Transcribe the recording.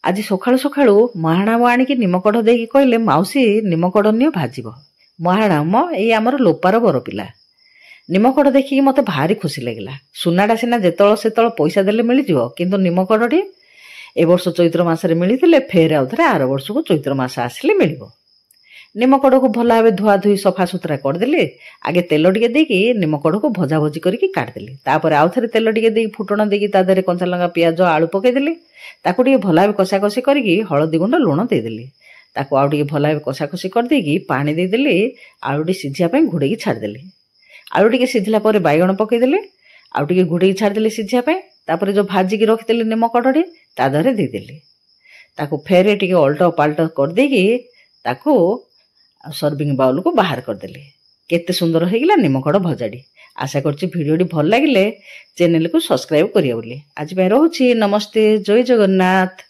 ଆଜି ସକାଳୁ ସକାଳୁ ମହାଣାକୁ ଆଣିକି ନିମକଢ଼ ଦେଇକି କହିଲେ ମାଉସୀ ନିମକଢ଼ ନିଅ ଭାଜିବ। ମହାଣା ଏଇ ଆମର ଲୋପାର ବର ପିଲା। ନିମକଢ଼ ଦେଖିକି ମତେ ଭାରି ଖୁସି ଲାଗିଲା। ସୁନାଟା ସିନା ଯେତେବେଳେ ସେତେବେଳେ ପଇସା ଦେଲେ ମିଳିଯିବ, କିନ୍ତୁ ନିମକଢ଼ଟି ଏ ବର୍ଷ ଚୈତ୍ର ମାସରେ ମିଳିଥିଲେ ଫେର ଆଉ ଥରେ ଆର ବର୍ଷକୁ ଚୈତ୍ର ମାସ ଆସିଲେ ମିଳିବ। ନିମକଢ଼କୁ ଭଲ ଭାବେ ଧୁଆ ଧୁଇ ସଫା ସୁତରା କରିଦେଲି। ଆଗେ ତେଲ ଟିକେ ଦେଇକି ନିମକଢ଼କୁ ଭଜା ଭଜି କରିକି କାଢିଦେଲି। ତାପରେ ଆଉ ଥରେ ତେଲ ଟିକେ ଦେଇକି ଫୁଟଣ ଦେଇକି ତା ଦେହରେ କଞ୍ଚା ଲଙ୍କା ପିଆଜ ଆଳୁ ପକେଇଦେଲି। ତାକୁ ଟିକେ ଭଲ ଭାବେ କଷାକଷି କରିକି ହଳଦୀ ଗୁଣ୍ଡ ଲୁଣ ଦେଇଦେଲି। ତାକୁ ଆଉ ଟିକେ ଭଲ ଭାବେ କଷାକଷି କରିଦେଇକି ପାଣି ଦେଇଦେଲି। ଆଳୁଟି ସିଝିବା ପାଇଁ ଘୋଡ଼େଇକି ଛାଡ଼ିଦେଲି। ଆଳୁ ଟିକେ ସିଝିଲା ପରେ ବାଇଗଣ ପକେଇଦେଲି। ଆଉ ଟିକେ ଘୋଡ଼େଇକି ଛାଡ଼ିଦେଲି ସିଝିବା ପାଇଁ। ତାପରେ ଯେଉଁ ଭାଜିକି ରଖିଥିଲି ନିମକଢ଼ଟି ତା ଦେହରେ ଦେଇଦେଲି। ତାକୁ ଫେରେ ଟିକେ ଅଲଟ ପାଲଟ କରିଦେଇକି ତାକୁ ସର୍ଭିଂ ବାଉଲକୁ ବାହାର କରିଦେଲି। କେତେ ସୁନ୍ଦର ହେଇଗଲା ନିମକଢ଼ ଭଜାଟି। ଆଶା କରୁଛି ଭିଡ଼ିଓଟି ଭଲ ଲାଗିଲେ ଚ୍ୟାନେଲକୁ ସବସ୍କ୍ରାଇବ କରିବେ ବୋଲି। ଆଜି ପାଇଁ ରହୁଛି। ନମସ୍ତେ, ଜୟ ଜଗନ୍ନାଥ।